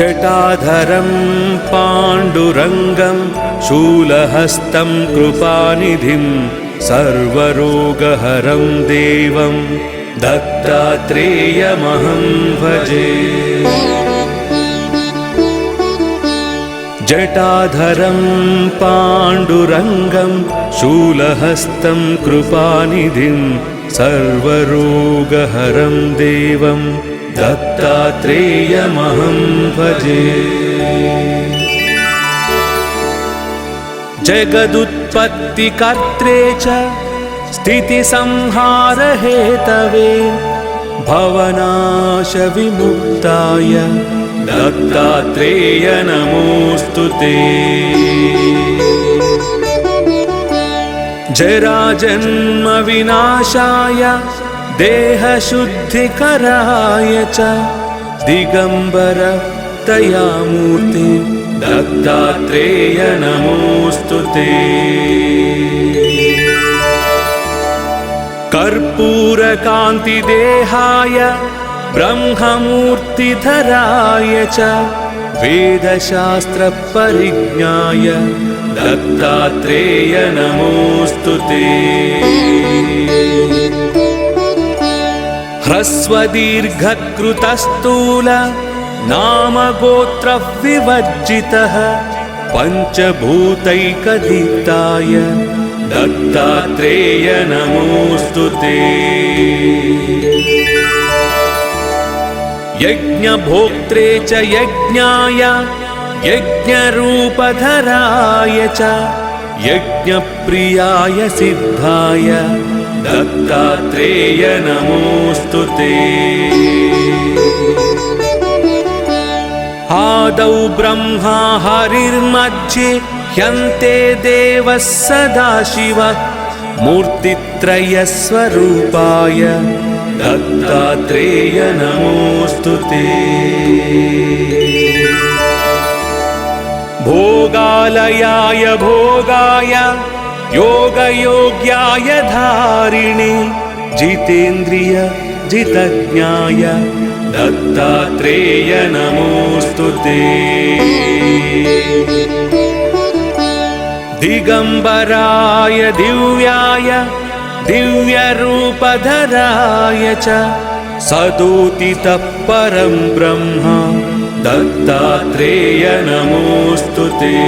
जटाधरं पाण्डुरङ्गं शूलहस्तं कृपानिधिं सर्वरोगहरं देवं दत्तात्रेयमहं भजे। जटाधरं पाण्डुरङ्गं शूलहस्तं कृपानिधिं सर्वरोगहरं देवं दत्तात्रेयमहं भजे। जगदुत्पत्तिकर्त्रे च स्थितिसंहारहेतवे भवनाशविमुक्ताय दत्तात्रेय नमोऽस्तु ते। जराजन्मविनाशाय देहशुद्धिकराय च दिगम्बर दयामूर्ते दत्तात्रेय नमोऽस्तु ते। कर्पूरकान्तिदेहाय ब्रह्ममूर्तिधराय च वेदशास्त्रपरिज्ञाय दत्तात्रेय नमोऽस्तु ते। ह्रस्वदीर्घकृतस्थूल नामगोत्रविवर्जितः पञ्चभूतैकदीप्ताय दत्तात्रेय नमोऽस्तु ते। यज्ञभोक्त्रे च यज्ञाय यज्ञरूपधराय च यज्ञप्रियाय सिद्धाय दत्तात्रेय नमोऽस्तु ते। आदौ ब्रह्मा हरिर्मध्ये ह्यन्ते देवः सदाशिवः मूर्तित्रयस्वरूपाय दत्तात्रेय नमोऽस्तु ते। भोगालयाय भोगाय योगयोग्याय धारिणे जितेन्द्रिय जितज्ञाय दत्तात्रेय नमोऽस्तु ते। दिगम्बराय दिव्याय दिव्यरूपधराय च सदोदितः परं ब्रह्म दत्तात्रेय नमोऽस्तु ते।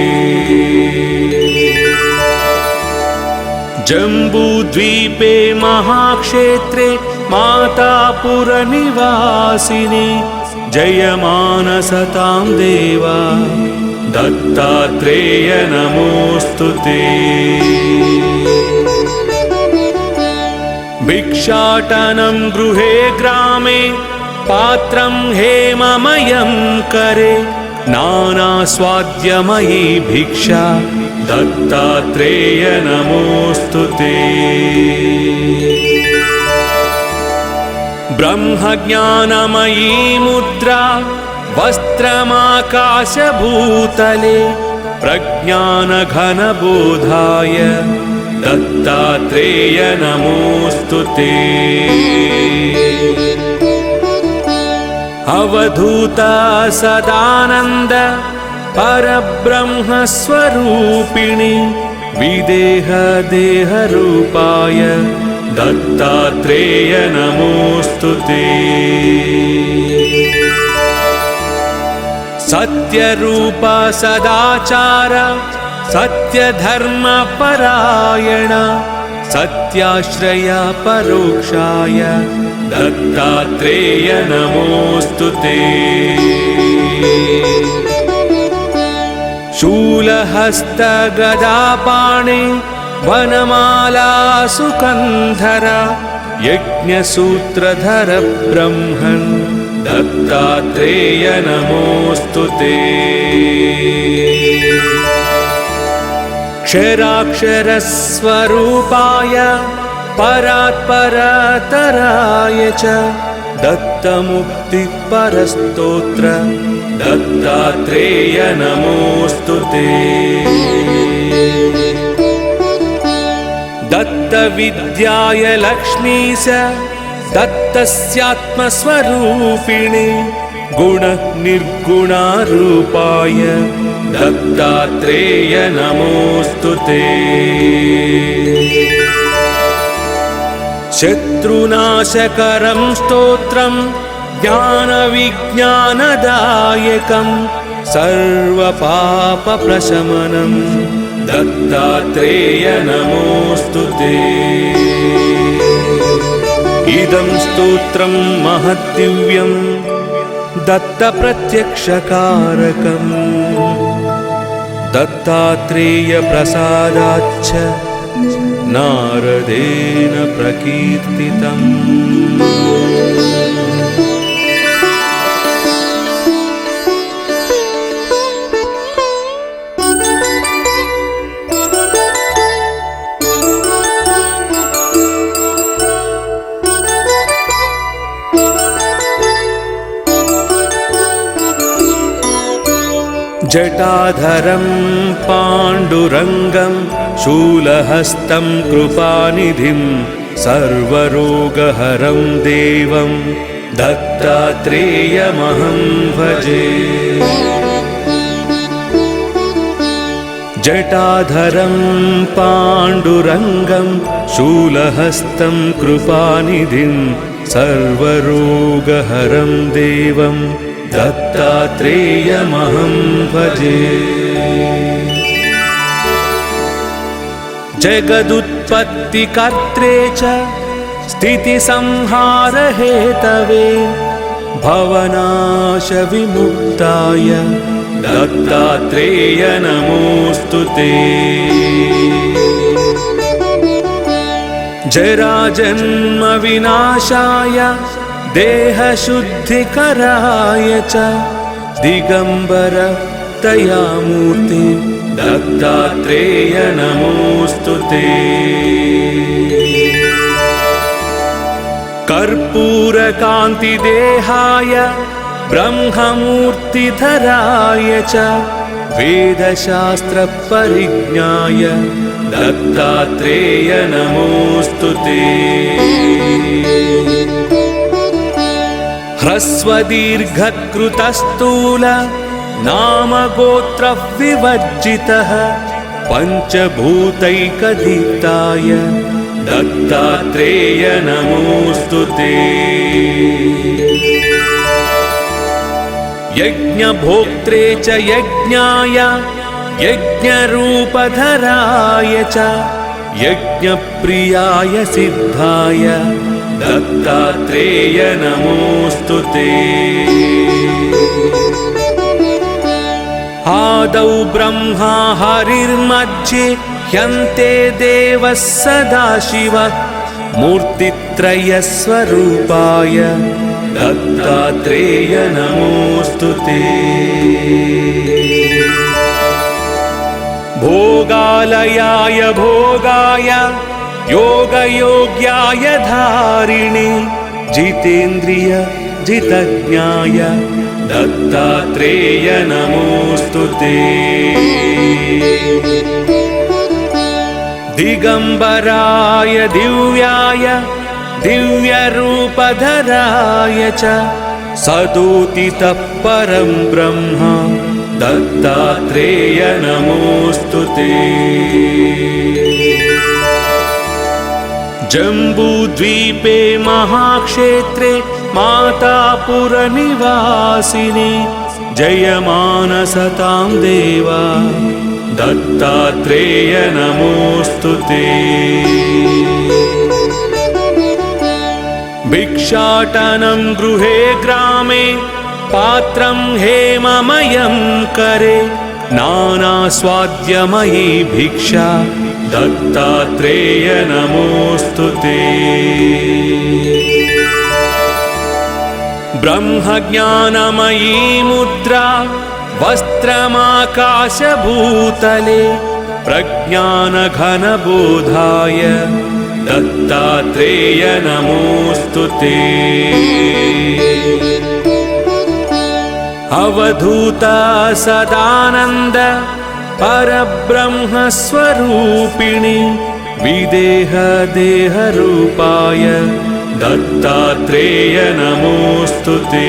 जम्बूद्वीपे महाक्षेत्रे मातापुरनिवासिने जयमानसतां देवा दत्तात्रेय नमोऽस्तु ते। भिक्षाटनं गृहे ग्रामे पात्रं हेममयं करे नानास्वाद्यमयी भिक्षा दत्तात्रेय नमोऽस्तु ते। ब्रह्मज्ञानमयी मुद्रा वस्त्रमाकाशभूतले प्रज्ञानघनबोधाय दत्तात्रेय नमोऽस्तु ते। अवधूता सदानन्द परब्रह्मस्वरूपिणि विदेहदेहरूपाय दत्तात्रेय नमोऽस्तु ते। सत्यरूप सदाचार सत्यधर्मपरायण सत्याश्रय परोक्षाय दत्तात्रेय नमोऽस्तु ते। शूलहस्तगदापाणे वनमाला सुकन्धर यज्ञसूत्रधर ब्रह्मन् दत्तात्रेय नमोऽस्तु ते। क्षराक्षरस्वरूपाय परात्परतराय च दत्तमुक्तिपरस्तोत्र दत्तात्रेय नमोऽस्तु ते। दत्तविद्याय लक्ष्मीश दत्तस्यात्मस्वरूपिणे गुणनिर्गुणारूपाय दत्तात्रेय नमोऽस्तु ते। शत्रुनाशकरं स्तोत्रं ज्ञानविज्ञानदायकं सर्वपापप्रशमनं दत्तात्रेय नमोऽस्तु ते। इदं स्तोत्रं महद्दिव्यं दत्तप्रत्यक्षकारकम् दत्तात्रेयप्रसादाच्च नारदेन प्रकीर्तितम्। जटाधरं पाण्डुरङ्गं शूलहस्तं कृपानिधिं सर्वरोगहरं देवं दत्तात्रेयमहं भजे। जटाधरं पाण्डुरङ्गं शूलहस्तं कृपानिधिं सर्वरोगहरं देवं दत्तात्रेयमहं भजे। जगदुत्पत्तिकर्त्रे च स्थितिसंहारहेतवे भवनाशविमुक्ताय दत्तात्रेय नमोऽस्तु ते। जराजन्मविनाशाय देहशुद्धिकराय च दिगम्बर दयामूर्ते दत्तात्रेय नमोऽस्तु ते। कर्पूरकान्तिदेहाय ब्रह्ममूर्तिधराय च वेदशास्त्रपरिज्ञाय दत्तात्रेय नमोऽस्तु ते। ह्रस्वदीर्घकृतस्थूल नामगोत्रविवर्जितः पञ्चभूतैकदीप्ताय दत्तात्रेय नमोऽस्तु ते। यज्ञभोक्त्रे च यज्ञाय यज्ञरूपधराय च यज्ञप्रियाय सिद्धाय दत्तात्रेय नमोऽस्तु ते। आदौ ब्रह्मा हरिर्मध्ये ह्यन्ते देवः सदाशिवः मूर्तित्रयस्वरूपाय दत्तात्रेय नमोऽस्तु ते। भोगालयाय भोगाय योगयोग्याय धारिणे जितेन्द्रिय जितज्ञाय दत्तात्रेय नमोऽस्तु ते। दिगम्बराय दिव्याय दिव्यरूपधराय च सदोदितः परं ब्रह्म दत्तात्रेय नमोऽस्तु ते। जम्बूद्वीपे महाक्षेत्रे मातापुरनिवासिने जयमानसतां देवा दत्तात्रेय नमोऽस्तु ते। भिक्षाटनं गृहे ग्रामे पात्रं हेममयं करे नानास्वाद्यमयी भिक्षा दत्तात्रेय नमोऽस्तु ते। ब्रह्मज्ञानमयी मुद्रा वस्त्रमाकाशभूतले प्रज्ञानघनबोधाय दत्तात्रेय नमोऽस्तु ते। अवधूता सदानन्द परब्रह्मस्वरूपिणि विदेह देहरूपाय दत्तात्रेय नमोऽस्तु ते।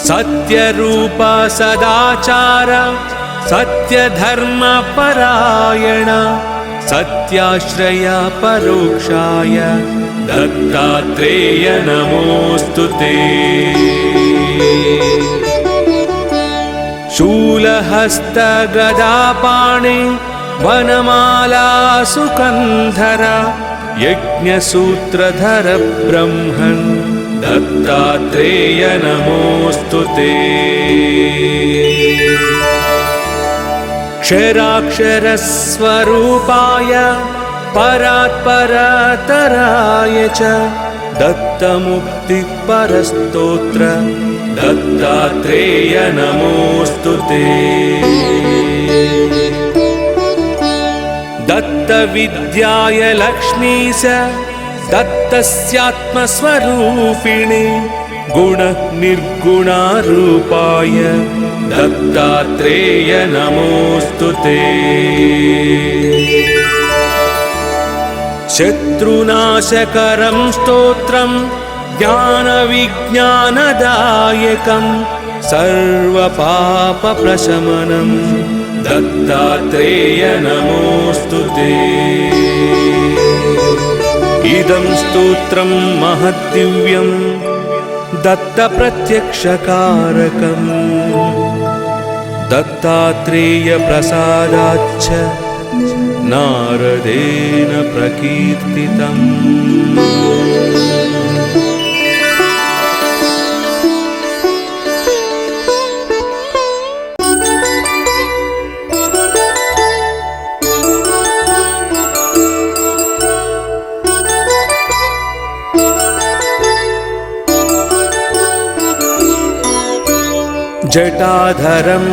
सत्यरूप सदाचार सत्यधर्मपरायण सत्याश्रय परोक्षाय दत्तात्रेय नमोऽस्तु ते। शूलहस्त गदापाणि वनमाला सुकन्धर यज्ञसूत्रधर ब्रह्मन् दत्तात्रेय नमोऽस्तु ते। क्षराक्षरस्वरूपाय परात्परतराय च दत्तमुक्तिपरस्तोत्र दत्तात्रेय नमोऽस्तु ते। दत्तविद्याय लक्ष्मीश दत्तस्यात्मस्वरूपिणि गुणनिर्गुणारूपाय दत्तात्रेय नमोऽस्तु ते। शत्रुनाशकरं स्तोत्रं ज्ञानविज्ञानदायकं सर्वपापप्रशमनं दत्तात्रेय नमोऽस्तु ते। इदं स्तोत्रं महद्दिव्यं दत्तप्रत्यक्षकारकम् दत्तात्रेयप्रसादाच्च नारदेन प्रकीर्तितम्। जटाधरं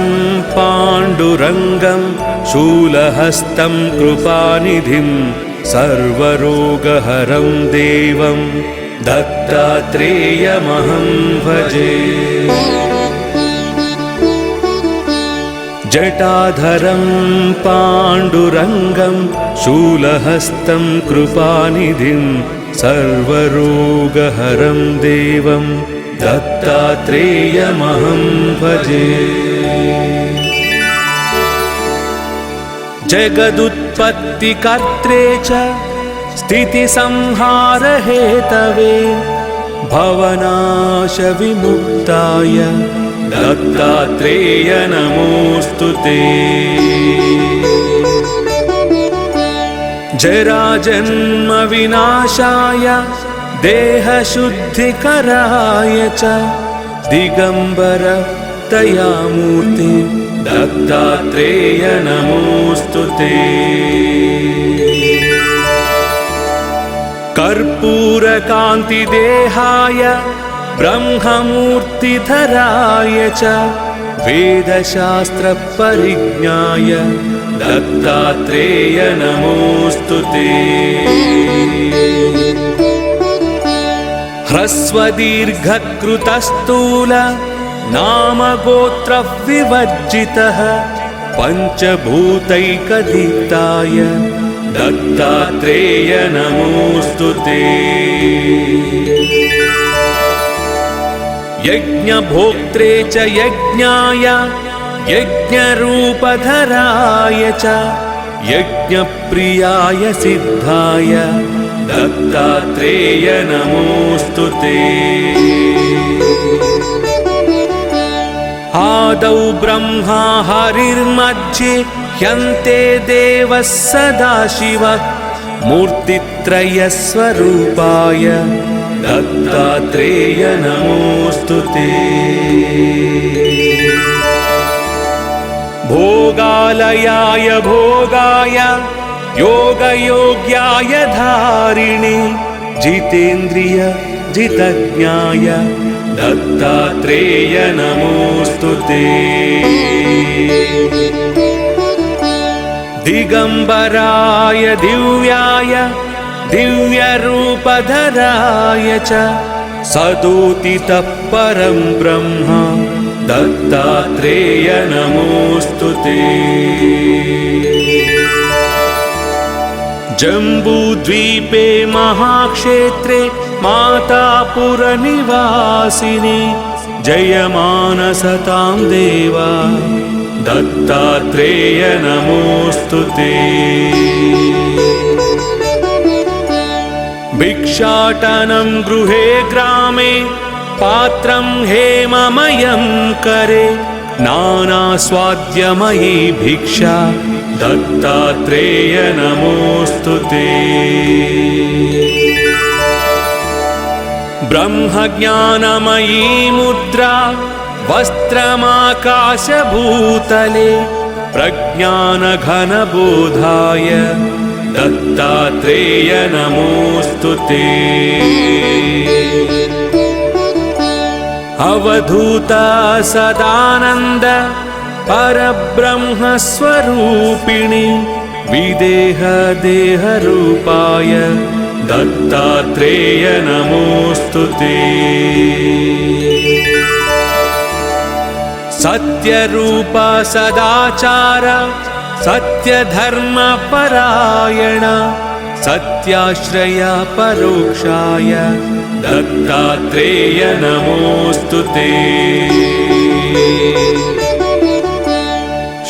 पाण्डुरङ्गं शूलहस्तं कृपानिधिं सर्वरोगहरं देवं दत्तात्रेयमहं भजे। जटाधरं पाण्डुरङ्गं शूलहस्तं कृपानिधिं सर्वरोगहरं देवं दत्तात्रेयमहं भजे। जगदुत्पत्तिकर्त्रे च स्थितिसंहारहेतवे भवनाशविमुक्ताय दत्तात्रेय नमोऽस्तु ते। जराजन्मविनाशाय देहशुद्धिकराय च दिगम्बर दयामूर्ति दत्तात्रेय नमोऽस्तु ते। कर्पूरकान्तिदेहाय ब्रह्ममूर्तिधराय च वेदशास्त्रपरिज्ञाय दत्तात्रेय नमोऽस्तु ते। ह्रस्वदीर्घकृतस्थूल नामगोत्रविवर्जितः पञ्चभूतैकदीप्ताय दत्तात्रेय नमोऽस्तु ते। यज्ञभोक्त्रे च यज्ञाय यज्ञरूपधराय च यज्ञप्रियाय सिद्धाय दत्तात्रेय नमोऽस्तु ते। आदौ ब्रह्मा हरिर्मध्ये ह्यन्ते देवः सदाशिवः मूर्तित्रयस्वरूपाय दत्तात्रेय नमोऽस्तु ते। भोगालयाय भोगाय योगयोग्याय धारिणे जितेन्द्रिय जितज्ञाय दत्तात्रेय नमोऽस्तु ते। दिगम्बराय दिव्याय दिव्यरूपधराय च सदोदितः परं ब्रह्म दत्तात्रेय नमोऽस्तु ते। जम्बूद्वीपे महाक्षेत्रे मातापुरनिवासिने जयमानसतां देवा दत्तात्रेय नमोऽस्तु ते। भिक्षाटनं गृहे ग्रामे पात्रं हेममयं करे नानास्वाद्यमयी भिक्षा दत्तात्रेय नमोऽस्तु ते। ब्रह्मज्ञानमयी मुद्रा वस्त्रमाकाशभूतले प्रज्ञानघनबोधाय दत्तात्रेय नमोऽस्तु ते। अवधूत सदानन्द परब्रह्मस्वरूपिणि विदेहदेहरूपाय दत्तात्रेय नमोऽस्तु ते। सत्यरूप सदाचार सत्यधर्मपरायण सत्याश्रय परोक्षाय दत्तात्रेय नमोऽस्तु ते।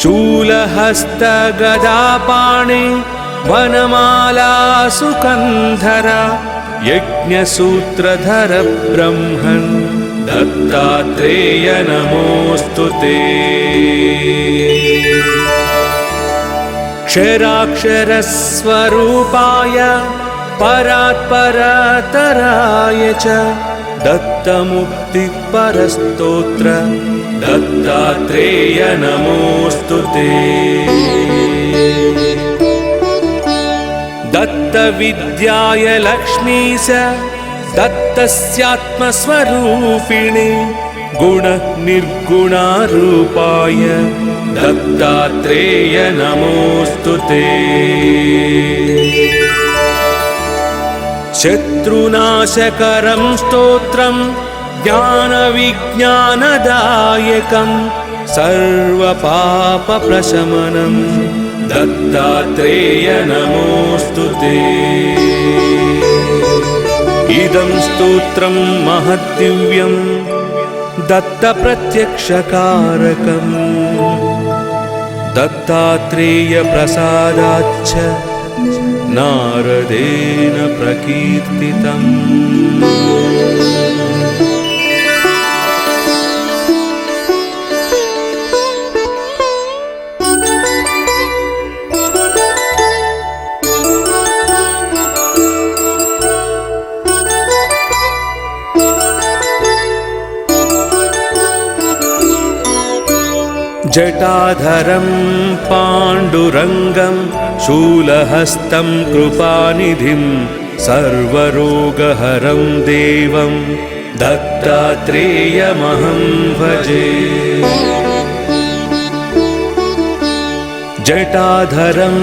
शूलहस्त गदापाणे वनमाला सुकन्धर यज्ञसूत्रधर ब्रह्मन् दत्तात्रेय नमोऽस्तु ते। क्षराक्षरस्वरूपाय परात्परतराय च दत्तमुक्तिपरस्तोत्र दत्तात्रेय नमोऽस्तु ते। दत्तविद्याय लक्ष्मीश दत्तस्यात्मस्वरूपिणे गुणनिर्गुणारूपाय दत्तात्रेय नमोऽस्तु ते। शत्रुनाशकरं स्तोत्रं ज्ञानविज्ञानदायकं सर्वपापप्रशमनं दत्तात्रेय नमोऽस्तु ते। इदं स्तोत्रं महद्दिव्यं दत्तप्रत्यक्षकारकम् दत्तात्रेयप्रसादाच्च नारदेन प्रकीर्तितम्। जटाधरं पाण्डुरङ्गं शूलहस्तं कृपानिधिं सर्वरोगहरं देवं दत्तात्रेयमहं भजे। जटाधरं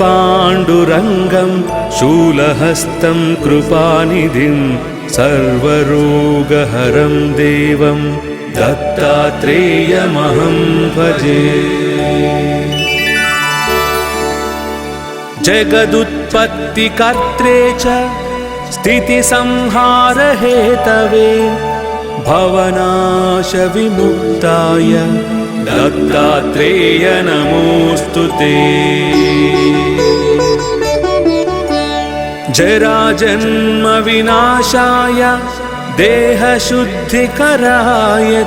पाण्डुरङ्गं शूलहस्तं कृपानिधिं सर्वरोगहरं देवं दत्तात्रेयमहं भजे। जगदुत्पत्तिकर्त्रे च स्थितिसंहारहेतवे भवनाशविमुक्ताय दत्तात्रेय नमोऽस्तु ते। जराजन्मविनाशाय देहशुद्धिकराय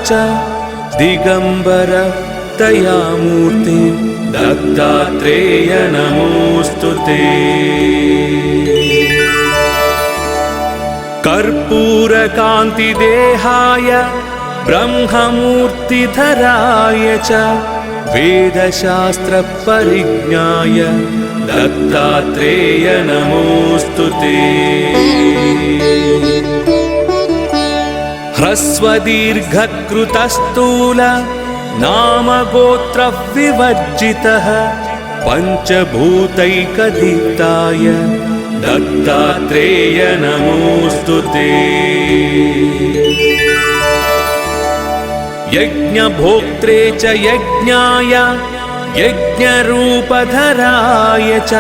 च दिगम्बर दयामूर्ति दत्तात्रेय नमोऽस्तु ते। कर्पूरकान्तिदेहाय ब्रह्ममूर्तिधराय च वेदशास्त्रपरिज्ञाय दत्तात्रेय नमोऽस्तु ते। ह्रस्वदीर्घकृतस्थूल नामगोत्रविवर्जितः पञ्चभूतैकदीप्ताय दत्तात्रेय नमोऽस्तु ते। यज्ञभोक्त्रे च यज्ञाय यज्ञरूपधराय च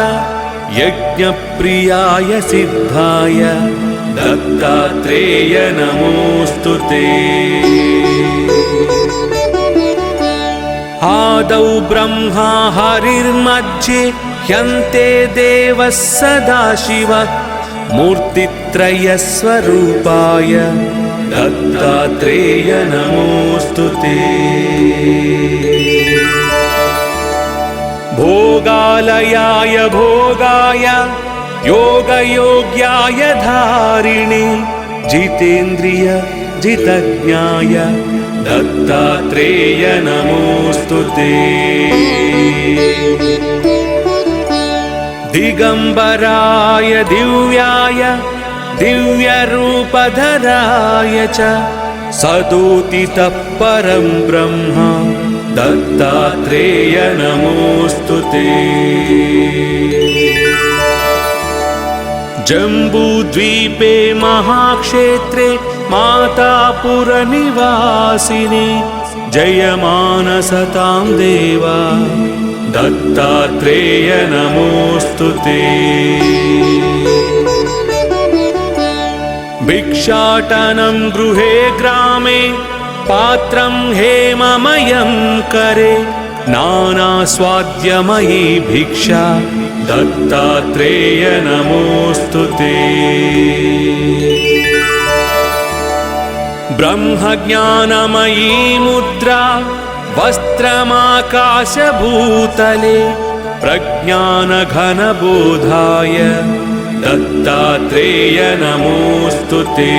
यज्ञप्रियाय सिद्धाय दत्तात्रेय नमोऽस्तु ते। आदौ ब्रह्मा हरिर्मध्ये ह्यन्ते देवः सदाशिवः मूर्तित्रयस्वरूपाय दत्तात्रेय नमोऽस्तु ते। भोगालयाय भोगाय योगयोग्याय धारिणे जितेन्द्रिय जितज्ञाय दत्तात्रेय नमोऽस्तु ते। दिगंबराय दिव्याय दिव्यरूपधराय च सदोदितः परं ब्रह्म दत्तात्रेय नमोऽस्तु ते। जम्बूद्वीपे महाक्षेत्रे मातापुरनिवासिने जयमानसतां देवा दत्तात्रेय नमोऽस्तु ते। भिक्षाटनं गृहे ग्रामे पात्रं हेममयं करे नानास्वाद्यमयी भिक्षा दत्तात्रेय नमोऽस्तु ते। ब्रह्मज्ञानमयी मुद्रा वस्त्रमाकाशभूतले प्रज्ञानघनबोधाय दत्तात्रेय नमोऽस्तु ते।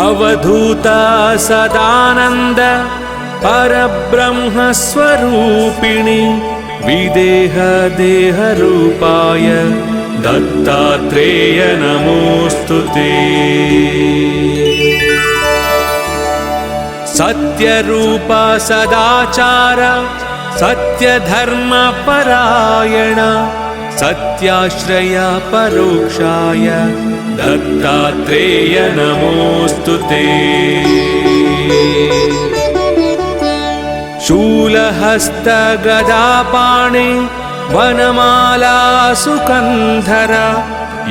अवधूता सदानन्द परब्रह्मस्वरूपिणि विदेहदेहरूपाय दत्तात्रेय नमोऽस्तु ते। सत्यरूपा सदाचार सत्यधर्मपरायण सत्याश्रया परोक्षाय दत्तात्रेय नमोऽस्तु ते। शूलहस्तगदापाणे वनमाला सुकन्धर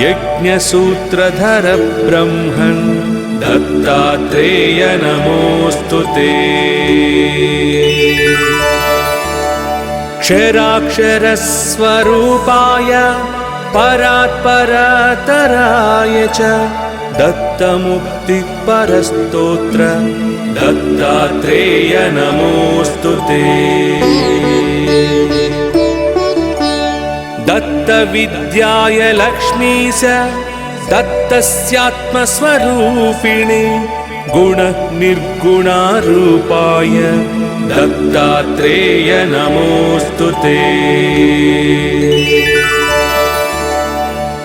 यज्ञसूत्रधर ब्रह्मन् दत्तात्रेय नमोऽस्तु ते। क्षराक्षरस्वरूपाय परात्परतराय च दत्तमुक्तिपरस्तोत्र दत्तात्रेय नमोऽस्तु ते। दत्तविद्याय लक्ष्मीश दत्तस्यात्मस्वरूपिणे गुणनिर्गुणारूपाय दत्तात्रेय नमोऽस्तु ते।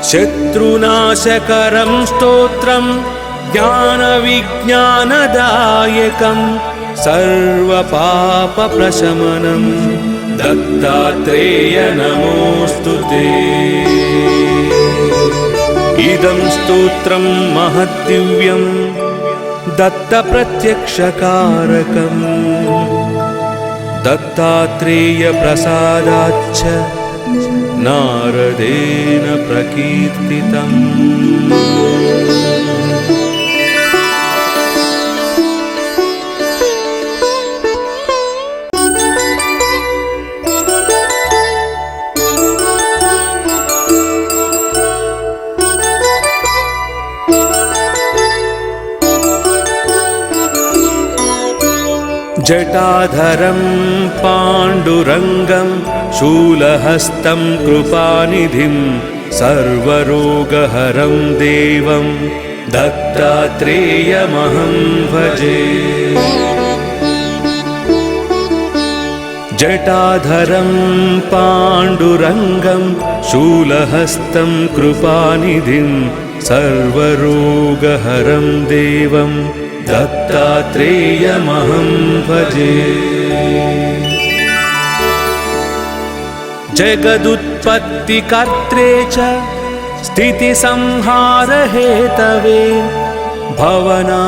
शत्रुनाशकरं स्तोत्रं ज्ञानविज्ञानदायकं सर्वपापप्रशमनं दत्तात्रेय नमोऽस्तु ते। इदं स्तोत्रं महद्दिव्यं दत्तप्रत्यक्षकारकं दत्तात्रेयप्रसादाच्च नारदेन प्रकीर्तितम्। जटाधरं पाण्डुरङ्गं शूलहस्तं कृपानिधिं सर्वरोगहरं देवं दत्तात्रेयमहं भजे। जटाधरं पाण्डुरङ्गं शूलहस्तं कृपानिधिं सर्वरोगहरं देवं दत्तात्रेयमहं भजे। जगदुत्पत्तिकर्त्रे च स्थितिसंहारहेतवे भवनाशविमुक्ताय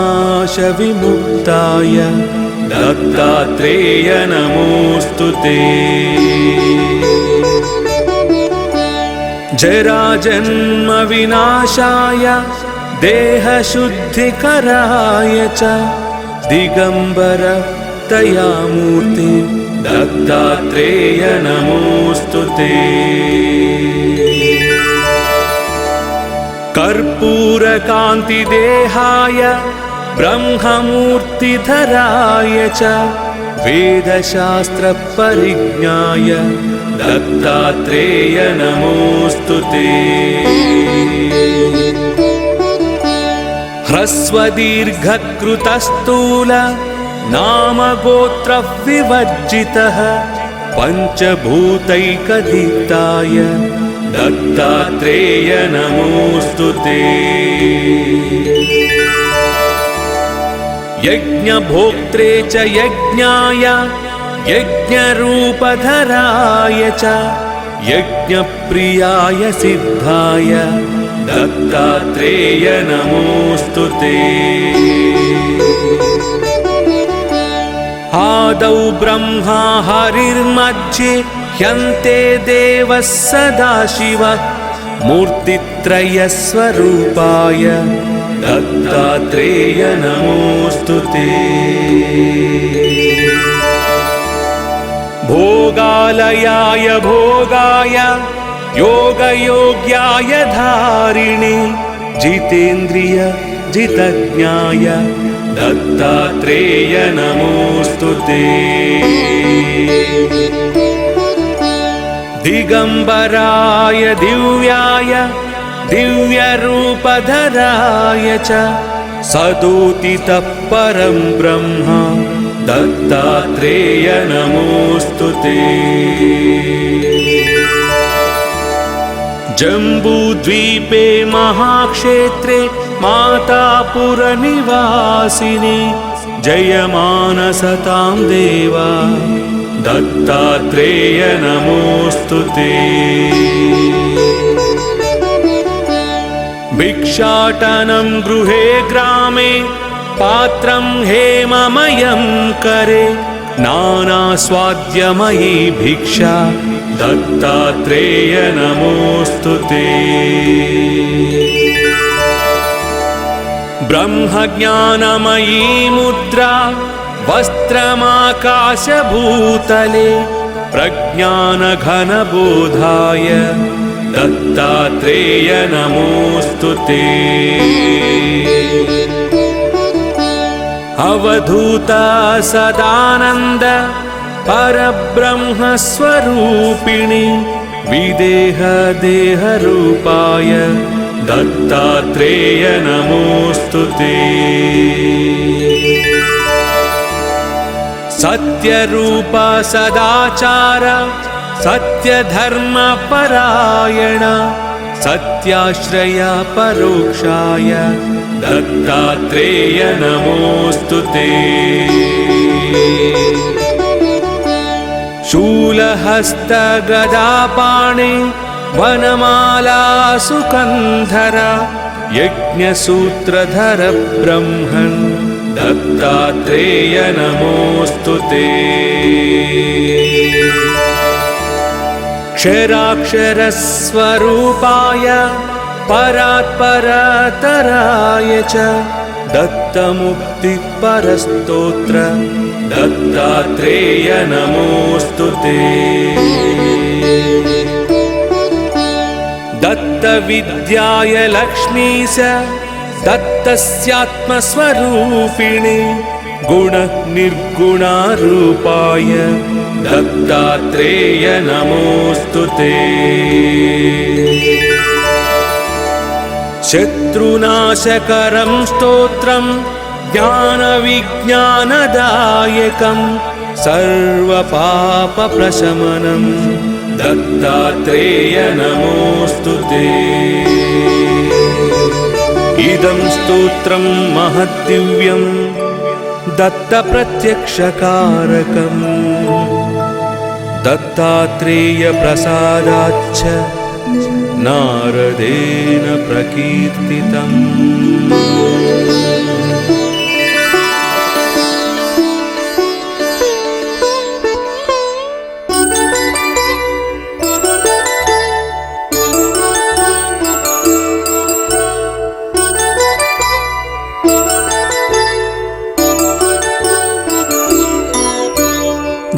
दत्तात्रेय नमोऽस्तु ते। जराजन्म विनाशाय देहशुद्धिकराय च दिगंबर दयामूर्ते दत्तात्रेय नमोऽस्तु ते। कर्पूरकान्तिदेहाय ब्रह्ममूर्तिधराय च वेदशास्त्रपरिज्ञाय दत्तात्रेय नमोऽस्तु ते। ह्रस्वदीर्घकृतस्थूल नामगोत्रविवर्जितः पञ्चभूतैकदीप्ताय दत्तात्रेय नमोऽस्तु ते। यज्ञभोक्त्रे च यज्ञाय यज्ञरूपधराय च यज्ञप्रियाय सिद्धाय दत्तात्रेय नमोऽस्तु ते। आदौ ब्रह्मा हरिर्मध्ये ह्यन्ते देवः सदाशिवः मूर्तित्रयस्वरूपाय दत्तात्रेय नमोऽस्तु ते। भोगालयाय भोगाय योगयोग्याय धारिणे जितेन्द्रिय जितज्ञाय दत्तात्रेय नमोऽस्तु ते। दिगंबराय दिव्याय दिव्यरूपधराय च सदोदितः परं ब्रह्म दत्तात्रेय नमोऽस्तु ते। जम्बूद्वीपे महाक्षेत्रे मातापुरनिवासिने जयमानसतां देवा दत्तात्रेय नमोऽस्तु ते। भिक्षाटनं गृहे ग्रामे पात्रं हेममयं करे नानास्वाद्यमयी भिक्षा दत्तात्रेय नमोऽस्तु ते। ब्रह्मज्ञानमयी मुद्रा वस्त्रमाकाशभूतले प्रज्ञानघनबोधाय दत्तात्रेय नमोऽस्तु ते। अवधूता सदानंद परब्रह्मस्वरूपिणी विदेह देहरूपाय दत्तात्रेय नमोऽस्तु ते। सत्यरूपा सदाचार सत्यधर्मपरायण सत्याश्रया परोक्षाय दत्तात्रेय नमोऽस्तु ते। शूलहस्तगदापाणे वनमाला सुकन्धर यज्ञसूत्रधर ब्रह्मन् दत्तात्रेय नमोऽस्तु ते। क्षराक्षरस्वरूपाय परात्परतराय च दत्तमुक्तिपरस्तोत्र दत्तात्रेय नमोऽस्तु ते। दत्तविद्याय लक्ष्मीश दत्तस्यात्मस्वरूपिणे गुणनिर्गुणारूपाय दत्तात्रेय नमोऽस्तु ते। शत्रुनाशकरं स्तोत्रं ज्ञानविज्ञानदायकं सर्वपापप्रशमनं दत्तात्रेय नमोऽस्तु ते। इदं स्तोत्रं महद्दिव्यं दत्तप्रत्यक्षकारकम् दत्तात्रेयप्रसादाच्च नारदेन प्रकीर्तितम्।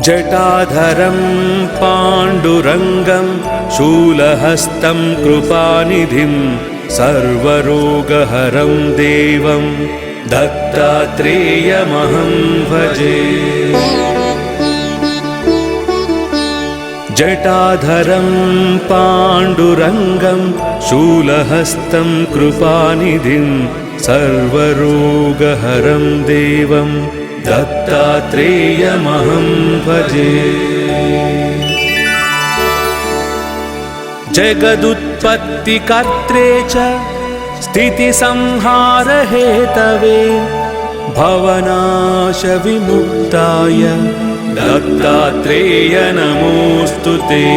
जटाधरं पाण्डुरङ्गं शूलहस्तं कृपानिधिं सर्वरोगहरं देवं दत्तात्रेयमहं भजे। जटाधरं पाण्डुरङ्गं शूलहस्तं कृपानिधिं सर्वरोगहरं देवं दत्तात्रेयमहं भजे। जगदुत्पत्तिकर्त्रे च स्थितिसंहारहेतवे भवनाशविमुक्ताय दत्तात्रेय नमोऽस्तु ते।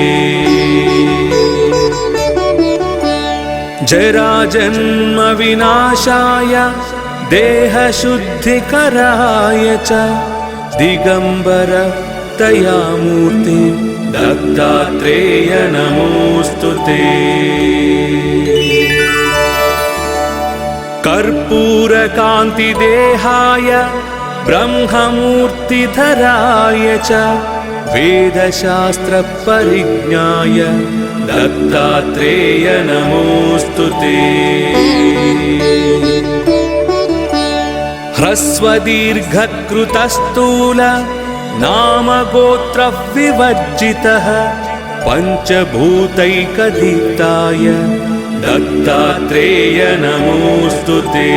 जराजन्मविनाशाय देहशुद्धिकराय च दिगम्बर दयामूर्ते दत्तात्रेय नमोऽस्तु ते। कर्पूरकान्तिदेहाय ब्रह्ममूर्तिधराय च वेदशास्त्रपरिज्ञाय दत्तात्रेय नमोऽस्तु ते। ह्रस्वदीर्घकृतस्थूल नामगोत्रविवर्जितः पञ्चभूतैकदीप्ताय दत्तात्रेय नमोऽस्तु ते।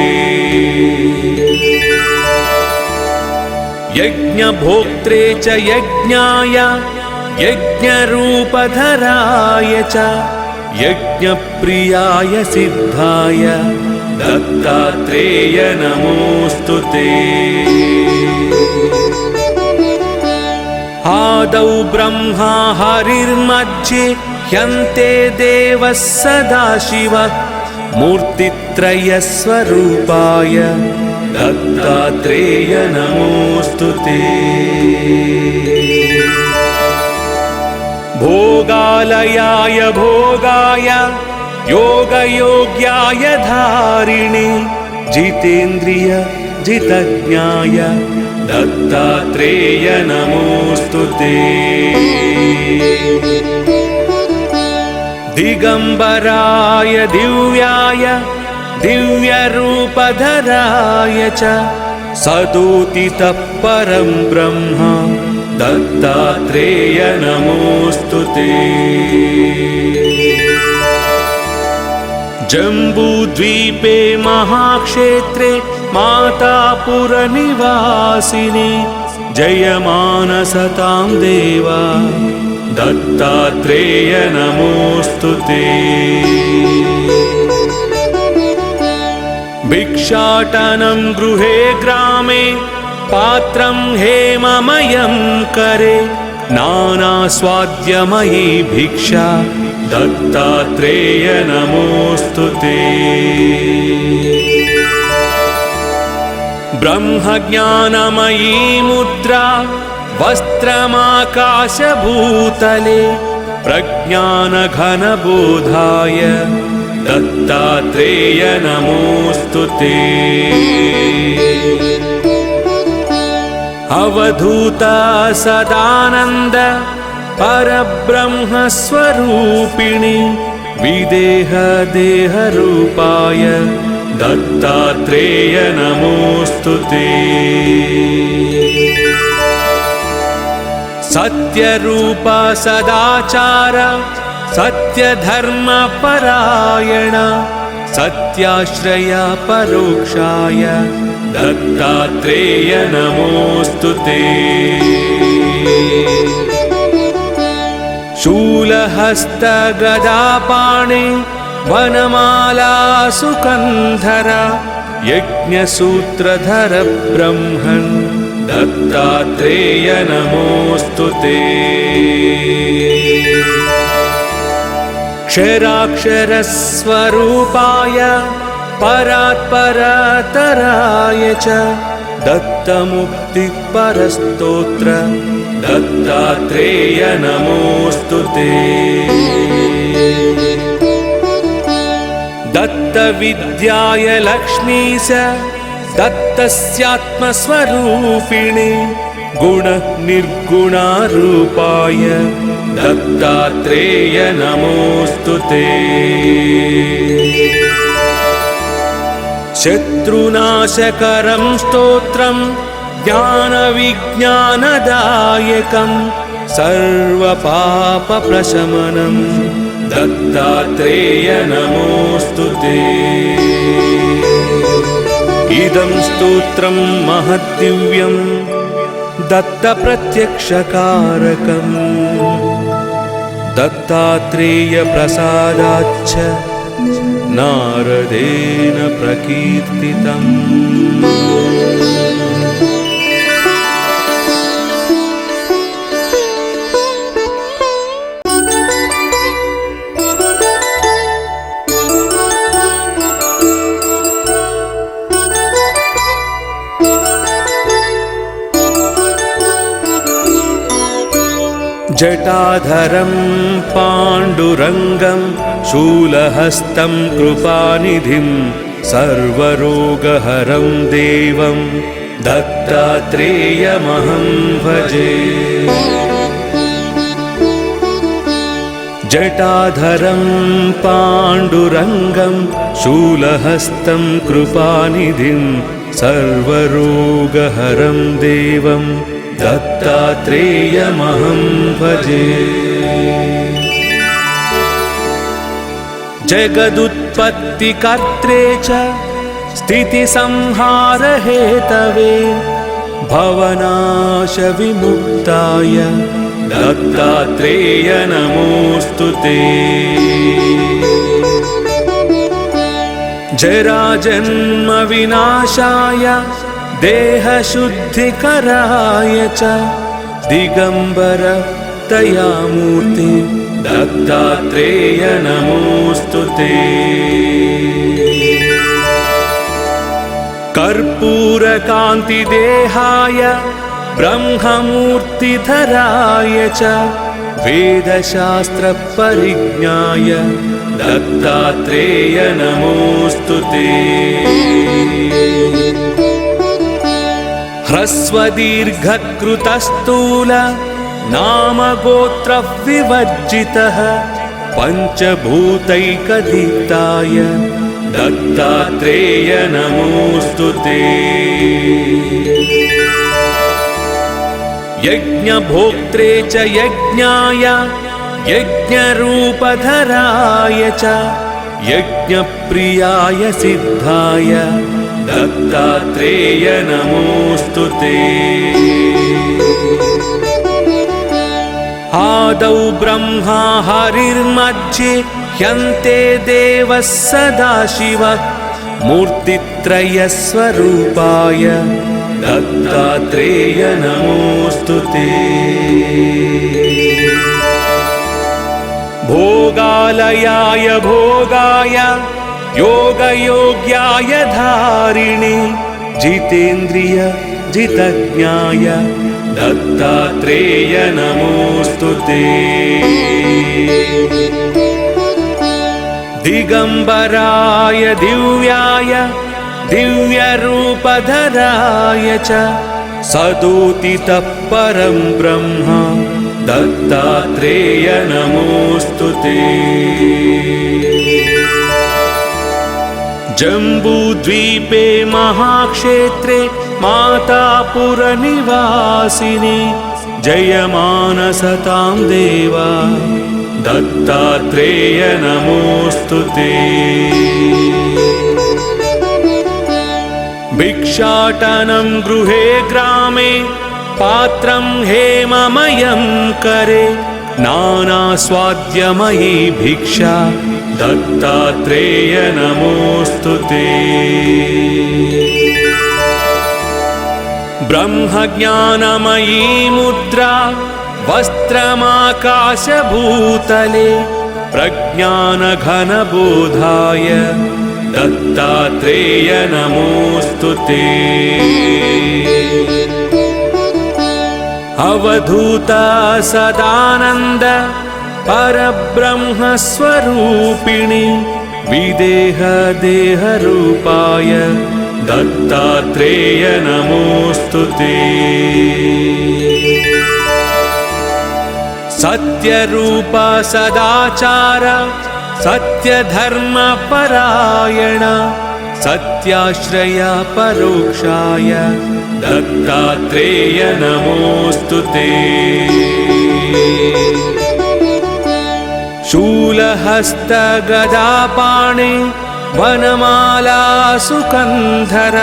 यज्ञभोक्त्रे च यज्ञाय यज्ञरूपधराय च यज्ञप्रियाय सिद्धाय दत्तात्रेय नमोऽस्तु ते। आदौ ब्रह्मा हरिर्मध्ये ह्यन्ते देवः सदाशिवः मूर्तित्रयस्वरूपाय दत्तात्रेय नमोऽस्तु ते। भोगालयाय भोगाय योगयोग्याय धारिणे जितेन्द्रिय जितज्ञाय दत्तात्रेय नमोऽस्तु ते। दिगम्बराय दिव्याय दिव्यरूपधराय च सदोदितः परं ब्रह्म दत्तात्रेय नमोऽस्तु ते। जम्बूद्वीपे महाक्षेत्रे मातापुरनिवासिने जयमानसतां देवा दत्तात्रेय नमोऽस्तु ते। भिक्षाटनं गृहे ग्रामे पात्रं हेममयं करे नानास्वाद्यमयी भिक्षा दत्तात्रेय नमोऽस्तु ते। ब्रह्मज्ञानमयी मुद्रा वस्त्रमाकाशभूतले प्रज्ञानघनबोधाय दत्तात्रेय नमोऽस्तु ते। अवधूता सदानन्द परब्रह्मस्वरूपिणि विदेहदेहरूपाय दत्तात्रेय नमोऽस्तु ते। सत्यरूप सदाचार सत्यधर्मपरायण सत्याश्रय परोक्षाय दत्तात्रेय नमोऽस्तु ते। शूलहस्तगदापाणे वनमाला सुकन्धर यज्ञसूत्रधर ब्रह्मन् दत्तात्रेय नमोऽस्तु ते। क्षराक्षरस्वरूपाय परात्परतराय च दत्तमुक्तिपरस्तोत्र दत्तात्रेय नमोऽस्तु ते। दत्तविद्याय लक्ष्मीश दत्तस्यात्मस्वरूपिणे गुणनिर्गुणारूपाय दत्तात्रेय नमोऽस्तु ते। शत्रुनाशकरं स्तोत्रं ज्ञानविज्ञानदायकं सर्वपापप्रशमनं दत्तात्रेय नमोऽस्तु ते। इदं स्तोत्रं महद्दिव्यं दत्तप्रत्यक्षकारकं दत्तात्रेयप्रसादाच्च नारदेन प्रकीर्तितम्। जटाधरं पाण्डुरङ्गं शूलहस्तं कृपानिधिं सर्वरोगहरं देवं दत्तात्रेयमहं भजे। जटाधरं पाण्डुरङ्गं शूलहस्तं कृपानिधिं सर्वरोगहरं देवं दत्तात्रेयमहं भजे। जगदुत्पत्तिकर्त्रे च स्थितिसंहारहेतवे भवनाशविमुक्ताय दत्तात्रेय नमोऽस्तु ते। जराजन्मविनाशाय देहशुद्धिकराय च दिगम्बर दयामूर्ति दत्तात्रेय नमोऽस्तु ते। कर्पूरकान्तिदेहाय ब्रह्ममूर्तिधराय च वेदशास्त्रपरिज्ञाय दत्तात्रेय नमोऽस्तु ते। ह्रस्वदीर्घकृतस्थूल नामगोत्रविवर्जितः पञ्चभूतैकदीप्ताय दत्तात्रेय नमोऽस्तु ते। यज्ञभोक्त्रे च यज्ञाय यज्ञरूपधराय च यज्ञप्रियाय सिद्धाय दत्तात्रेय नमोऽस्तु ते। आदौ ब्रह्मा हरिर्मध्ये ह्यन्ते देवः सदाशिवः मूर्तित्रयस्वरूपाय दत्तात्रेय नमोऽस्तु ते। भोगालयाय भोगाय योगयोग्याय धारिणे जितेन्द्रिय जितज्ञाय दत्तात्रेय नमोऽस्तु ते। दिगम्बराय दिव्याय दिव्यरूपधराय च सदोदितः परं ब्रह्म दत्तात्रेय नमोऽस्तु ते। जम्बूद्वीपे महाक्षेत्रे मातापुरनिवासिने जयमानसतां देवा दत्तात्रेय नमोऽस्तु ते। भिक्षाटनं गृहे ग्रामे पात्रं हेममयं करे नानास्वाद्यमयी भिक्षा दत्तात्रेय नमोऽस्तु ते। ब्रह्मज्ञानमयी मुद्रा वस्त्रमाकाशभूतले प्रज्ञानघनबोधाय दत्तात्रेय नमोऽस्तु ते। अवधूत सदानन्द परब्रह्मस्वरूपिणि विदेह देहरूपाय दत्तात्रेय नमोऽस्तु ते। सत्यरूप सदाचार सत्यधर्मपरायण सत्याश्रय परोक्षाय दत्तात्रेय नमोऽस्तु ते। शूलहस्त गदापाणे वनमाला सुकन्धर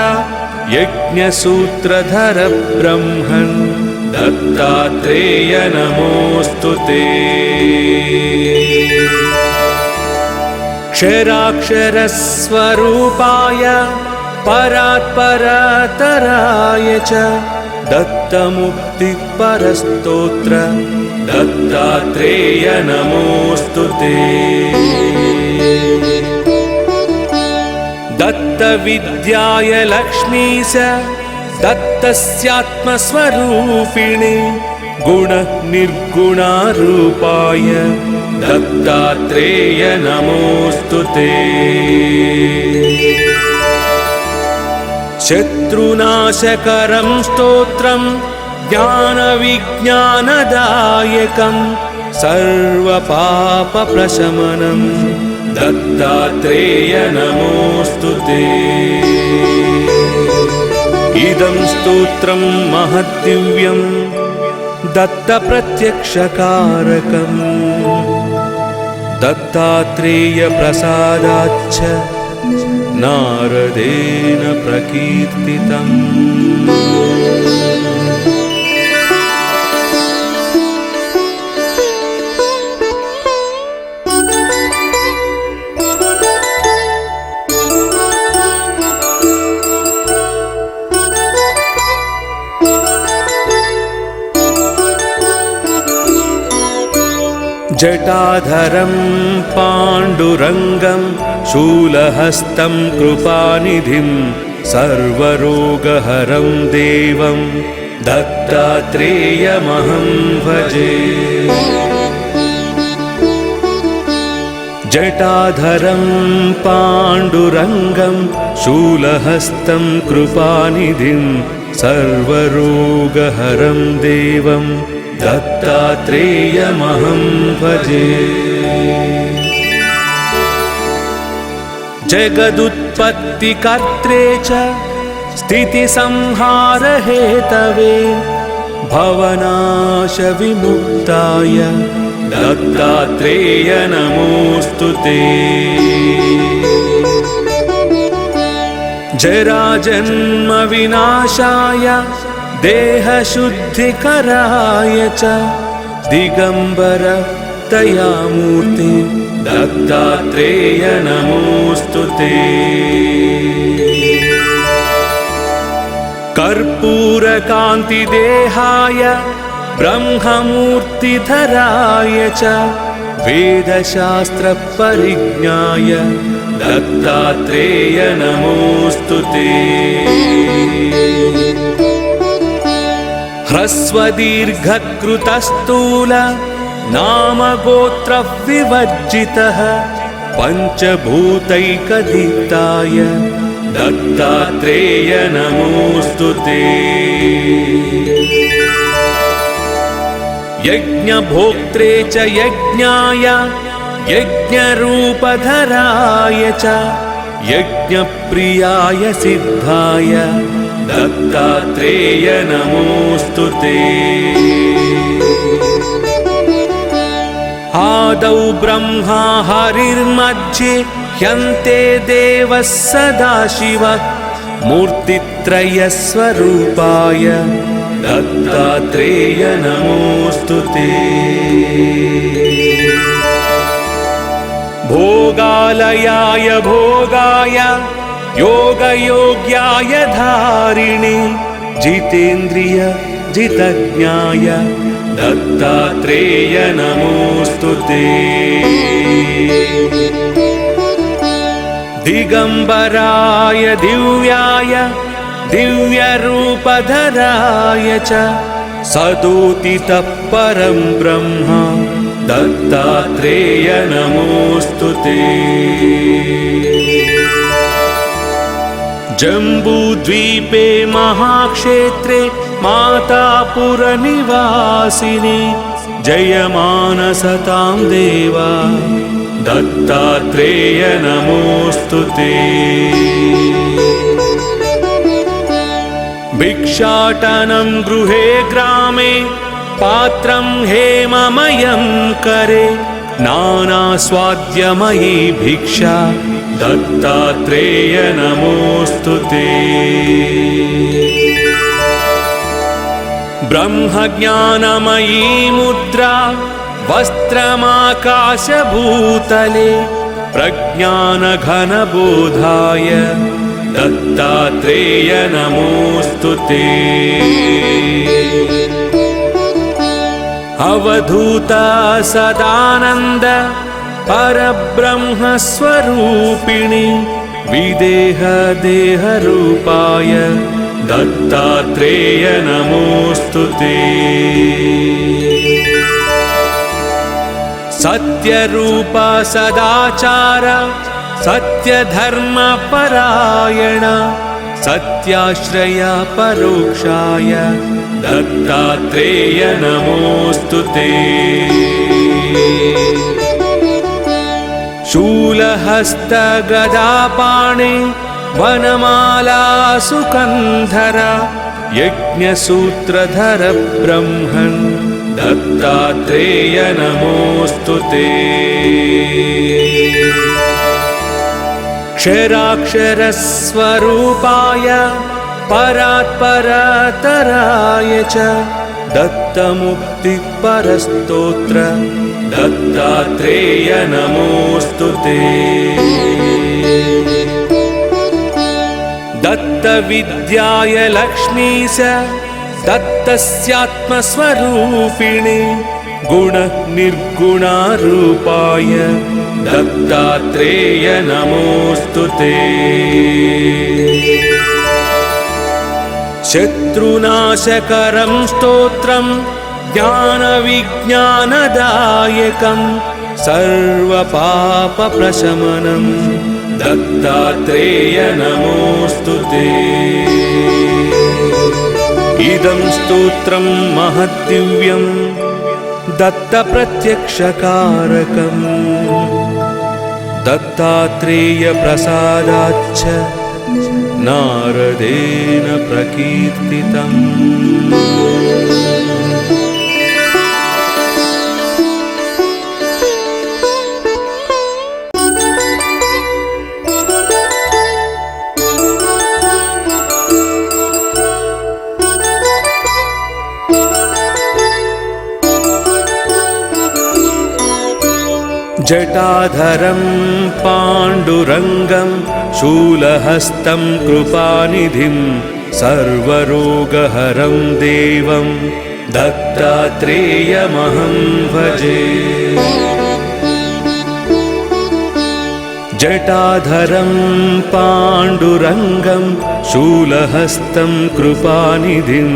यज्ञसूत्रधर ब्रह्मन् दत्तात्रेय नमोऽस्तु ते। क्षराक्षरस्वरूपाय परात्परतराय च दत्तमुक्तिपरस्तोत्र दत्तात्रेय नमोऽस्तु ते। दत्तविद्याय लक्ष्मीश दत्तस्यात्मस्वरूपिणे गुणनिर्गुणारूपाय दत्तात्रेय नमोऽस्तु ते। शत्रुनाशकरं स्तोत्रं ज्ञानविज्ञानदायकं सर्वपापप्रशमनं दत्तात्रेय नमोऽस्तु ते। इदं स्तोत्रं महद्दिव्यं दत्तप्रत्यक्षकारकम् दत्तात्रेयप्रसादाच्च नारदेन प्रकीर्तितम्। जटाधरं पाण्डुरङ्गं शूलहस्तं कृपानिधिं सर्वरोगहरं देवं दत्तात्रेयमहं भजे। जटाधरं पाण्डुरङ्गं शूलहस्तं कृपानिधिं सर्वरोगहरं देवं दत्तात्रेयमहं भजे। जगदुत्पत्तिकर्त्रे च स्थितिसंहारहेतवे भवनाशविमुक्ताय दत्तात्रेय नमोऽस्तु ते। जराजन्मविनाशाय देहशुद्धिकराय च दिगम्बर दयामूर्ते दत्तात्रेय नमोऽस्तु ते। कर्पूरकान्तिदेहाय ब्रह्ममूर्तिधराय च वेदशास्त्रपरिज्ञाय दत्तात्रेय नमोऽस्तु ते। ह्रस्वदीर्घकृतस्थूल नामगोत्रविवर्जितः पञ्चभूतैकदीप्ताय दत्तात्रेय नमोऽस्तु ते। यज्ञभोक्त्रे च यज्ञाय यज्ञरूपधराय च यज्ञप्रियाय सिद्धाय दत्तात्रेय नमोऽस्तु ते। आदौ ब्रह्मा हरिर्मध्ये ह्यन्ते देवः सदाशिवः मूर्तित्रयस्वरूपाय दत्तात्रेय नमोऽस्तु ते। भोगालयाय भोगाय योगयोग्याय धारिणे जितेन्द्रिय जितज्ञाय दत्तात्रेय नमोऽस्तु ते। दिगम्बराय दिव्याय दिव्यरूपधराय च सदोदितः परं ब्रह्म दत्तात्रेय नमोऽस्तु ते। जम्बूद्वीपे महाक्षेत्रे मातापुरनिवासिने जयमानसतां देवा दत्तात्रेय नमोऽस्तु ते। भिक्षाटनं गृहे ग्रामे पात्रं हेममयं करे नानास्वाद्यमयी भिक्षा दत्तात्रेय नमोऽस्तु ते। ब्रह्मज्ञानमयी मुद्रा वस्त्रमाकाशभूतले प्रज्ञानघनबोधाय दत्तात्रेय नमोऽस्तु ते। अवधूता सदानन्द परब्रह्मस्वरूपिणि विदेहदेहरूपाय दत्तात्रेय नमोऽस्तु ते। सत्यरूप सदाचार सत्यधर्मपरायण सत्याश्रय परोक्षाय दत्तात्रेय नमोऽस्तु ते। शूलहस्तगदापाणे वनमाला सुकन्धर यज्ञसूत्रधर ब्रह्मन् दत्तात्रेय नमोऽस्तु ते। क्षराक्षरस्वरूपाय परात्परतराय च दत्तमुक्तिपरस्तोत्र दत्तात्रेय नमोऽस्तु ते। दत्तविद्याय लक्ष्मीश दत्तस्यात्मस्वरूपिणे गुणनिर्गुणारूपाय दत्तात्रेय नमोऽस्तु ते। शत्रुनाशकरं स्तोत्रं ज्ञानविज्ञानदायकं सर्वपापप्रशमनं दत्तात्रेय नमोऽस्तु ते। इदं स्तोत्रं महद्दिव्यं दत्तप्रत्यक्षकारकम् दत्तात्रेयप्रसादाच्च नारदेन प्रकीर्तितम्। जटाधरं पाण्डुरङ्गं शूलहस्तं कृपानिधिं सर्वरोगहरं देवं दत्तात्रेयमहं भजे। जटाधरं पाण्डुरङ्गं शूलहस्तं कृपानिधिं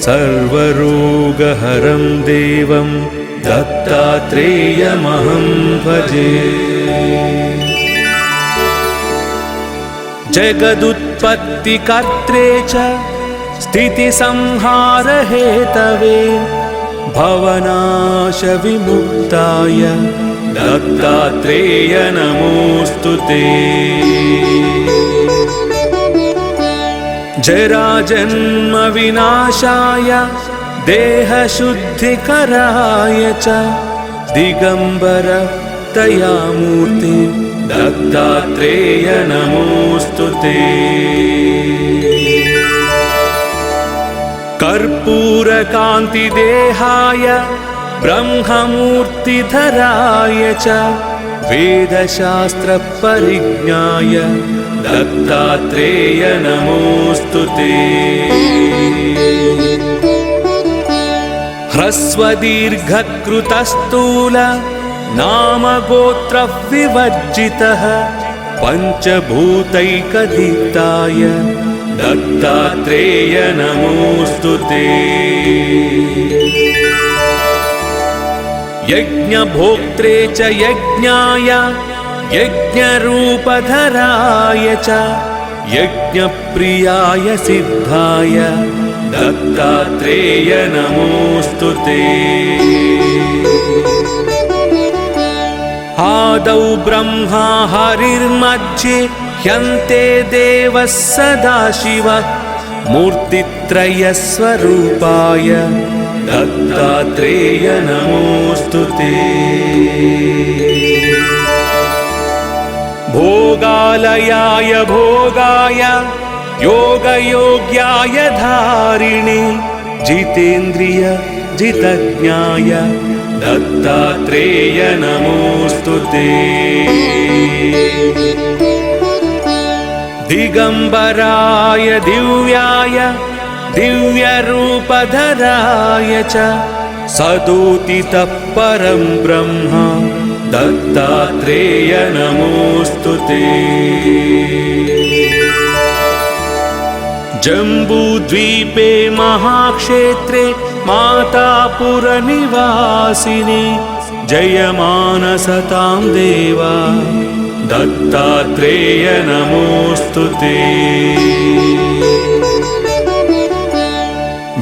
सर्वरोगहरं देवं दत्तात्रेयमहं भजे। जगदुत्पत्तिकर्त्रे च स्थितिसंहारहेतवे भवनाशविमुक्ताय दत्तात्रेय नमोऽस्तु ते। जराजन्मविनाशाय देहशुद्धिकराय च दिगम्बर दयामूर्ते दत्तात्रेय नमोऽस्तु ते। कर्पूरकान्तिदेहाय ब्रह्ममूर्तिधराय च वेदशास्त्रपरिज्ञाय दत्तात्रेय नमोऽस्तु ते। ह्रस्वदीर्घकृतस्थूल नामगोत्रविवर्जितः पञ्चभूतैकदीप्ताय दत्तात्रेय नमोऽस्तु ते। यज्ञभोक्त्रे च यज्ञाय यज्ञरूपधराय च यज्ञप्रियाय सिद्धाय दत्तात्रेय नमोऽस्तु ते। आदौ ब्रह्मा हरिर्मध्ये ह्यन्ते देवः सदाशिवः मूर्तित्रयस्वरूपाय दत्तात्रेय नमोऽस्तु ते। भोगालयाय भोगाय योगयोग्याय धारिणे जितेन्द्रिय जितज्ञाय दत्तात्रेय नमोऽस्तु ते। दिगंबराय दिव्याय दिव्यरूपधराय च सदोदितः परं ब्रह्म दत्तात्रेय नमोऽस्तु ते। जम्बूद्वीपे महाक्षेत्रे मातापुरनिवासिने जयमानसतां देवा दत्तात्रेय नमोऽस्तु ते।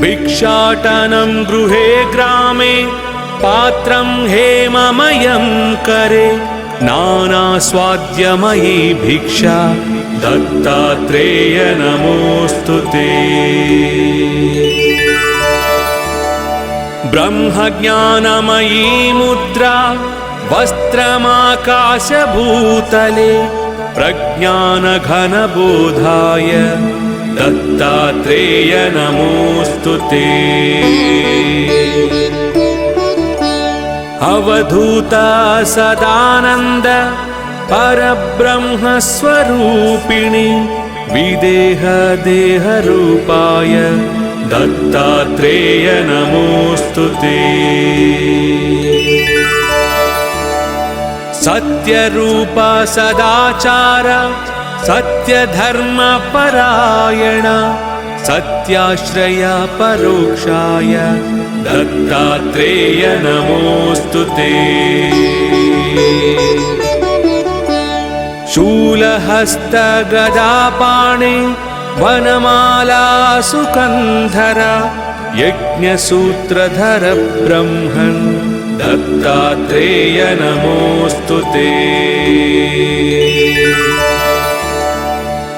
भिक्षाटनं गृहे ग्रामे पात्रं हेममयं करे नानास्वाद्यमयी भिक्षा दत्तात्रेय नमोऽस्तु ते। ब्रह्मज्ञानमयी मुद्रा वस्त्रमाकाशभूतले प्रज्ञानघनबोधाय दत्तात्रेय नमोऽस्तु ते। अवधूता सदानन्द परब्रह्मस्वरूपिणि विदेहदेहरूपाय दत्तात्रेय नमोऽस्तु ते। सत्यरूप सदाचार सत्यधर्मपरायण सत्याश्रय परोक्षाय दत्तात्रेय नमोऽस्तु ते। शूलहस्तगदापाणे वनमाला सुकन्धर यज्ञसूत्रधर ब्रह्मन् दत्तात्रेय नमोऽस्तु ते।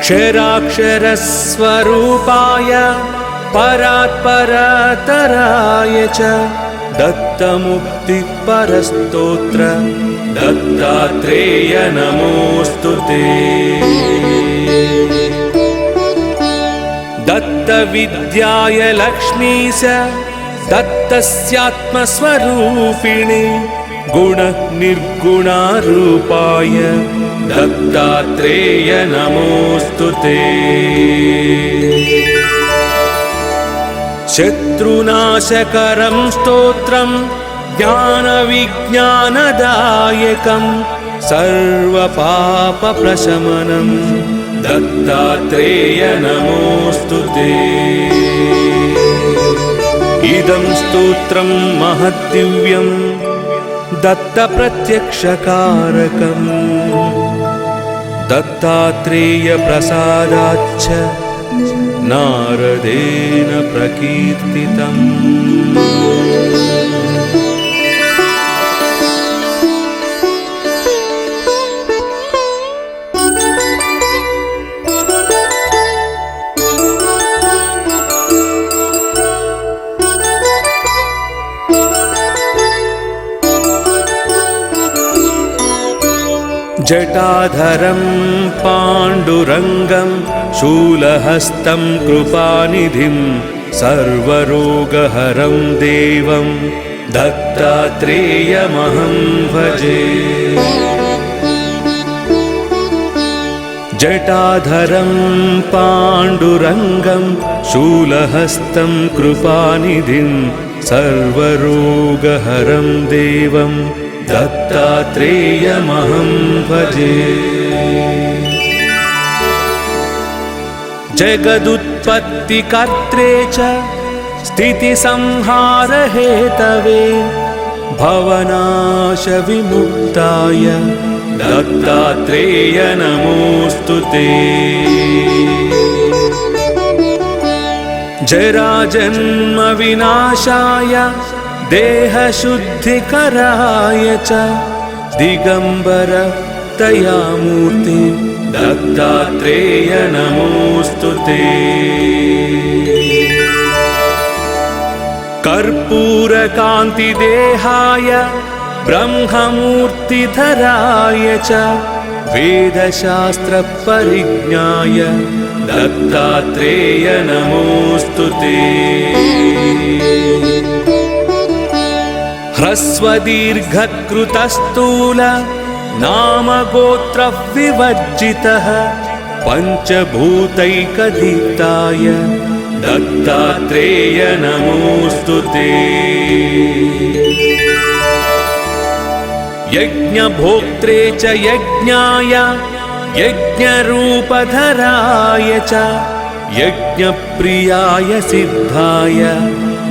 क्षराक्षरस्वरूपाय परात्परतराय च दत्तमुक्तिपरस्तोत्र दत्तात्रेय नमोऽस्तु ते। दत्तविद्याय लक्ष्मीश दत्तस्यात्मस्वरूपिणे गुणनिर्गुणारूपाय दत्तात्रेय नमोऽस्तु ते। शत्रुनाशकरं स्तोत्रं ज्ञानविज्ञानदायकं सर्वपापप्रशमनं दत्तात्रेय नमोऽस्तु ते। इदं स्तोत्रं महद्दिव्यं दत्तप्रत्यक्षकारकं दत्तात्रेयप्रसादाच्च नारदेन प्रकीर्तितम्। जटाधरं पाण्डुरङ्गं शूलहस्तं कृपानिधिं सर्वरोगहरं देवं दत्तात्रेयमहं भजे। जटाधरं पाण्डुरङ्गं शूलहस्तं कृपानिधिं सर्वरोगहरं देवं दत्तात्रेयमहं भजे। जगदुत्पत्तिकर्त्रे च स्थितिसंहारहेतवे भवनाशविमुक्ताय दत्तात्रेय नमोऽस्तु ते। जराजन्मविनाशाय देहशुद्धिकराय च दिगंबर दयामूर्ते दत्तात्रेय नमोस्तुते। कर्पूरकान्तिदेहाय ब्रह्ममूर्तिधराय च वेदशास्त्रपरिज्ञाय दत्तात्रेय नमोस्तुते। ह्रस्वदीर्घकृतस्थूल नामगोत्रविवर्जितः पञ्चभूतैकदीप्ताय दत्तात्रेय नमोस्तुते। यज्ञभोक्त्रे च यज्ञाय यज्ञरूपधराय च यज्ञप्रियाय सिद्धाय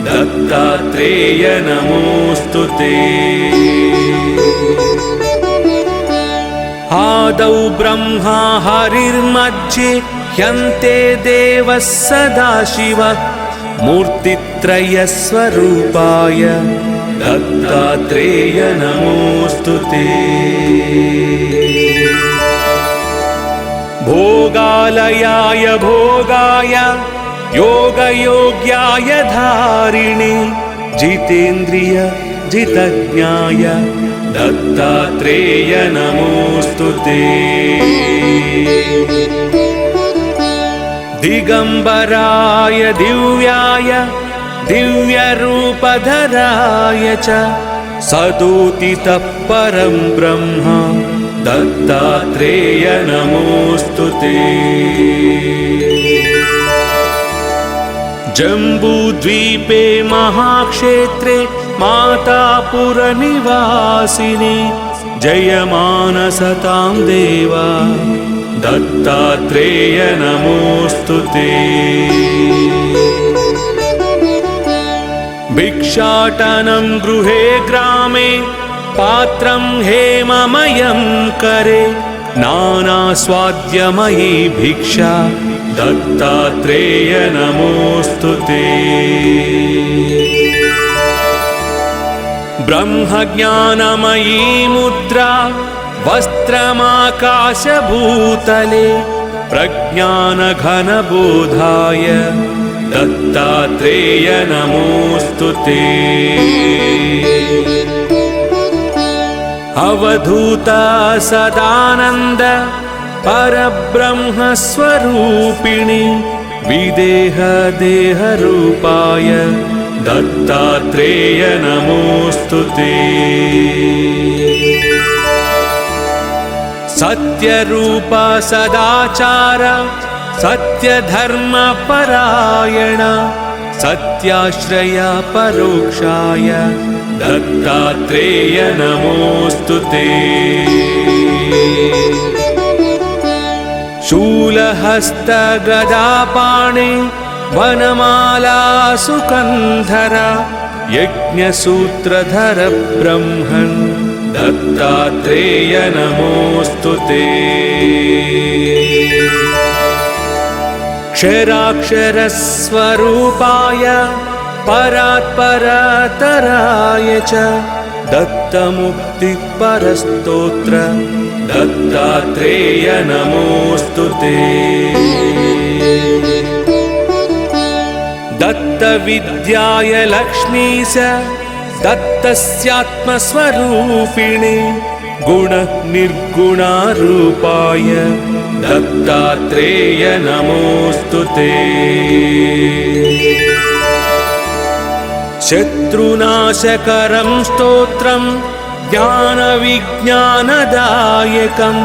दत्तात्रेय नमोस्तुते। आदौ ब्रह्मा हरिर्मध्ये ह्यन्ते देवः सदाशिवः मूर्तित्रयस्वरूपाय दत्तात्रेय नमोस्तुते। भोगालयाय भोगाय योगयोग्याय धारिणे जितेन्द्रिय जितज्ञाय दत्तात्रेय नमोस्तुते। दिगंबराय दिव्याय दिव्यरूपधराय च सदोदितः परं ब्रह्म दत्तात्रेय नमोस्तुते। जम्बूद्वीपे महाक्षेत्रे मातापुरनिवासिने जयमानसतां देवा दत्तात्रेय नमोस्तुते। भिक्षाटनं गृहे ग्रामे पात्रं हेममयं करे नानास्वाद्यमयी भिक्षा दत्तात्रेय नमोस्तुते। ब्रह्मज्ञानमयी मुद्रा वस्त्रमाकाशभूतले प्रज्ञानघनबोधाय दत्तात्रेय नमोस्तुते। अवधूत सदानंद परब्रह्मस्वरूपिणि विदेह देहरूपाय दत्तात्रेय नमोस्तुते। सत्यरूप सदाचार सत्यधर्मपरायण सत्याश्रया परोक्षाय दत्तात्रेय नमोस्तुते। शूलहस्तगदापाणे वनमाला सुकन्धर यज्ञसूत्रधर ब्रह्मन् दत्तात्रेय नमोस्तुते। क्षराक्षरस्वरूपाय परात्परतराय च दत्तमुक्तिपरस्तोत्र दत्तात्रेय नमोस्तुते। दत्तविद्याय लक्ष्मीश दत्तस्यात्मस्वरूपिणे गुणनिर्गुणारूपाय दत्तात्रेय नमोस्तुते। शत्रुनाशकरं स्तोत्रं ज्ञानविज्ञानदायकं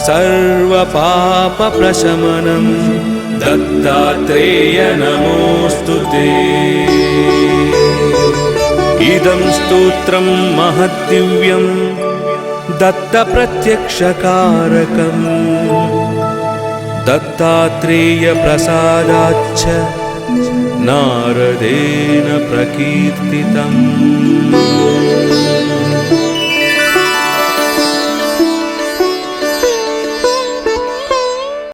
सर्वपापप्रशमनं दत्तात्रेय नमोस्तुते। इदं स्तोत्रं महद्दिव्यं दत्तप्रत्यक्षकारकम् दत्तात्रेयप्रसादाच्च नारदेन प्रकीर्तितम्।